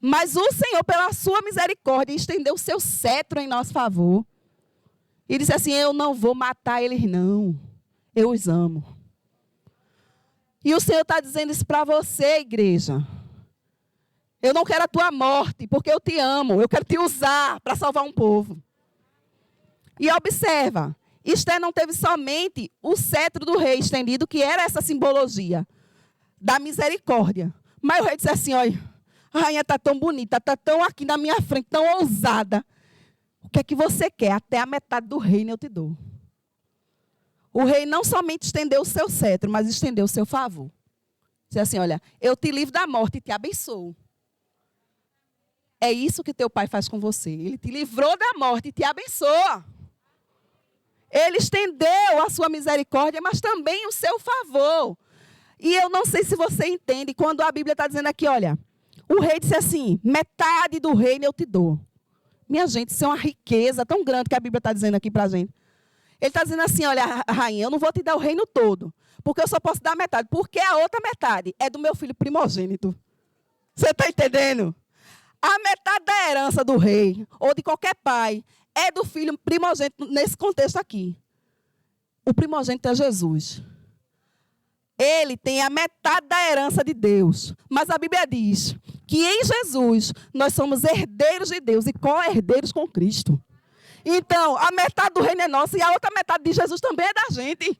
Mas o Senhor, pela sua misericórdia, estendeu o seu cetro em nosso favor. E disse assim, eu não vou matar eles não. Eu os amo. E o Senhor está dizendo isso para você, igreja. Eu não quero a tua morte, porque eu te amo. Eu quero te usar para salvar um povo. E observa. Esther não teve somente o cetro do rei estendido, que era essa simbologia da misericórdia. Mas o rei disse assim, olha, a rainha está tão bonita, está tão aqui na minha frente, tão ousada. O que é que você quer? Até a metade do reino eu te dou. O rei não somente estendeu o seu cetro, mas estendeu o seu favor. Disse assim, olha, eu te livro da morte e te abençoo. É isso que teu pai faz com você. Ele te livrou da morte e te abençoa. Ele estendeu a sua misericórdia, mas também o seu favor. E eu não sei se você entende, quando a Bíblia está dizendo aqui, olha, o rei disse assim, metade do reino eu te dou. Minha gente, isso é uma riqueza tão grande que a Bíblia está dizendo aqui para a gente. Ele está dizendo assim, olha, rainha, eu não vou te dar o reino todo, porque eu só posso dar metade, porque a outra metade é do meu filho primogênito. Você está entendendo? A metade da herança do rei, ou de qualquer pai, é do filho primogênito nesse contexto aqui. O primogênito é Jesus. Ele tem a metade da herança de Deus. Mas a Bíblia diz que em Jesus nós somos herdeiros de Deus e co-herdeiros com Cristo. Então, a metade do reino é nossa e a outra metade de Jesus também é da gente.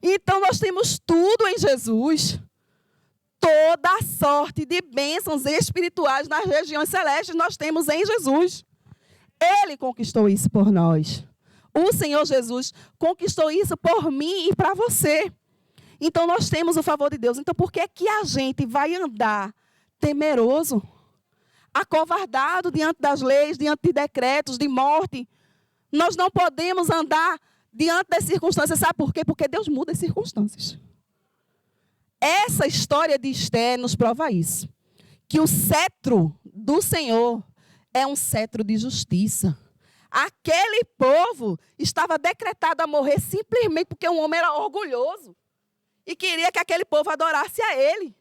Então, nós temos tudo em Jesus. Toda a sorte de bênçãos espirituais nas regiões celestes nós temos em Jesus. Ele conquistou isso por nós. O Senhor Jesus conquistou isso por mim e para você. Então, nós temos o favor de Deus. Então, por que é que a gente vai andar temeroso, acovardado diante das leis, diante de decretos de morte? Nós não podemos andar diante das circunstâncias. Sabe por quê? Porque Deus muda as circunstâncias. Essa história de Esther nos prova isso. Que o cetro do Senhor é um cetro de justiça. Aquele povo estava decretado a morrer simplesmente porque um homem era orgulhoso e queria que aquele povo adorasse a ele.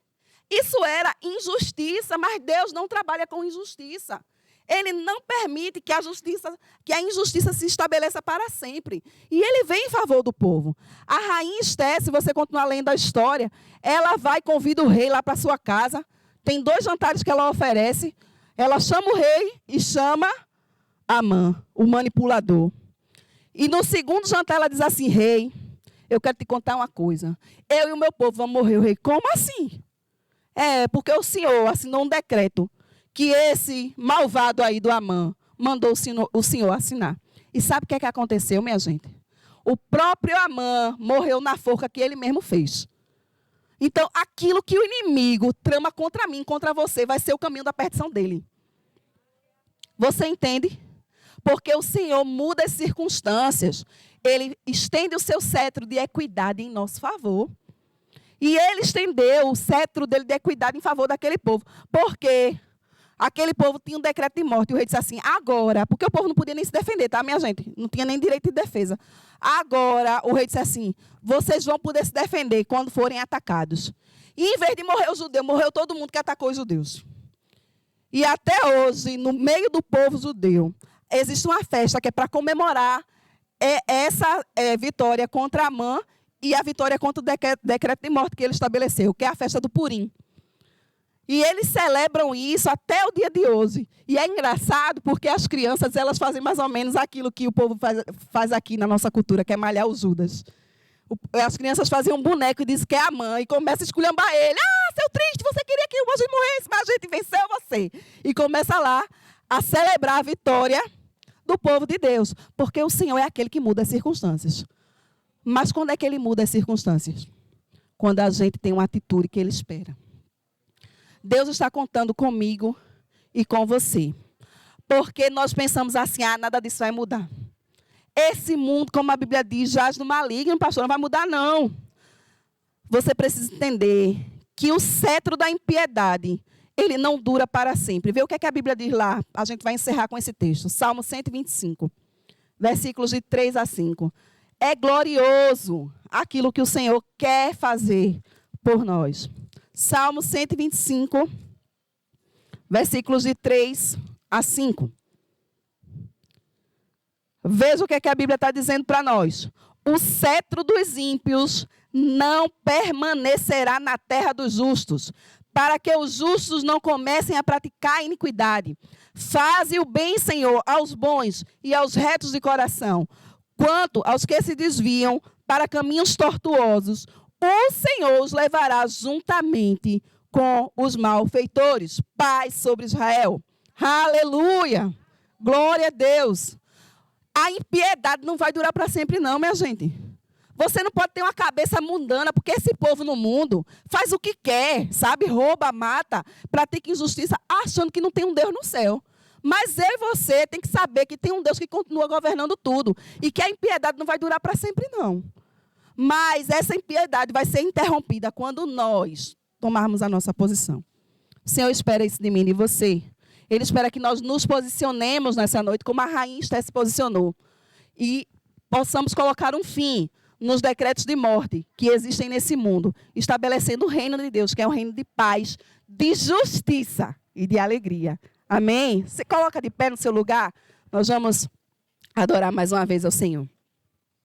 Isso era injustiça, mas Deus não trabalha com injustiça. Ele não permite que a injustiça se estabeleça para sempre. E ele vem em favor do povo. A rainha Esther, se você continuar lendo a história, ela vai e convida o rei lá para sua casa. Tem 2 jantares que ela oferece. Ela chama o rei e chama Amã, o manipulador. E no segundo jantar ela diz assim, rei, eu quero te contar uma coisa. Eu e o meu povo vamos morrer. O rei, como assim? Porque o senhor assinou um decreto que esse malvado aí do Amã mandou o senhor assinar. E sabe o que é que aconteceu, minha gente? O próprio Amã morreu na forca que ele mesmo fez. Então, aquilo que o inimigo trama contra mim, contra você, vai ser o caminho da perdição dele. Você entende? Porque o Senhor muda as circunstâncias. Ele estende o seu cetro de equidade em nosso favor. E ele estendeu o cetro dele de equidade em favor daquele povo. Porque aquele povo tinha um decreto de morte. E o rei disse assim, agora, porque o povo não podia nem se defender, tá, minha gente? Não tinha nem direito de defesa. Agora, o rei disse assim, vocês vão poder se defender quando forem atacados. E em vez de morrer o judeu, morreu todo mundo que atacou os judeus. E até hoje, no meio do povo judeu, existe uma festa que é para comemorar essa vitória contra Amã e a vitória contra o decreto de morte que ele estabeleceu, que é a festa do Purim. E eles celebram isso até o dia de hoje. E é engraçado porque as crianças elas fazem mais ou menos aquilo que o povo faz aqui na nossa cultura, que é malhar os Judas. As crianças fazem um boneco e dizem que é a mãe, e começa a esculhambar ele. Ah, seu triste, você queria que a gente morresse, mas a gente venceu você. E começa lá a celebrar a vitória do povo de Deus. Porque o Senhor é aquele que muda as circunstâncias. Mas quando é que ele muda as circunstâncias? quando a gente tem uma atitude que Ele espera. Deus está contando comigo e com você. Porque nós pensamos assim, nada disso vai mudar. Esse mundo, como a Bíblia diz, jaz no maligno, pastor, não vai mudar não. Você precisa entender que o cetro da impiedade, ele não dura para sempre. Vê o que é que a Bíblia diz lá. A gente vai encerrar com esse texto. Salmo 125, versículos de 3 a 5. É glorioso aquilo que o Senhor quer fazer por nós. Salmo 125, versículos de 3 a 5. Veja o que é que a Bíblia está dizendo para nós. O cetro dos ímpios não permanecerá na terra dos justos, para que os justos não comecem a praticar a iniquidade. Faze o bem, Senhor, aos bons e aos retos de coração. Quanto aos que se desviam para caminhos tortuosos, o Senhor os levará juntamente com os malfeitores. Paz sobre Israel. Aleluia! Glória a Deus! A impiedade não vai durar para sempre não, minha gente. Você não pode ter uma cabeça mundana, porque esse povo no mundo faz o que quer, sabe? Rouba, mata, pratica injustiça, achando que não tem um Deus no céu. Mas eu e você tem que saber que tem um Deus que continua governando tudo e que a impiedade não vai durar para sempre, não. Mas essa impiedade vai ser interrompida quando nós tomarmos a nossa posição. O Senhor espera isso de mim e de você. Ele espera que nós nos posicionemos nessa noite como a rainha Esther se posicionou. E possamos colocar um fim nos decretos de morte que existem nesse mundo, estabelecendo o reino de Deus, que é um reino de paz, de justiça e de alegria. Amém? Se coloca de pé no seu lugar, nós vamos adorar mais uma vez ao Senhor.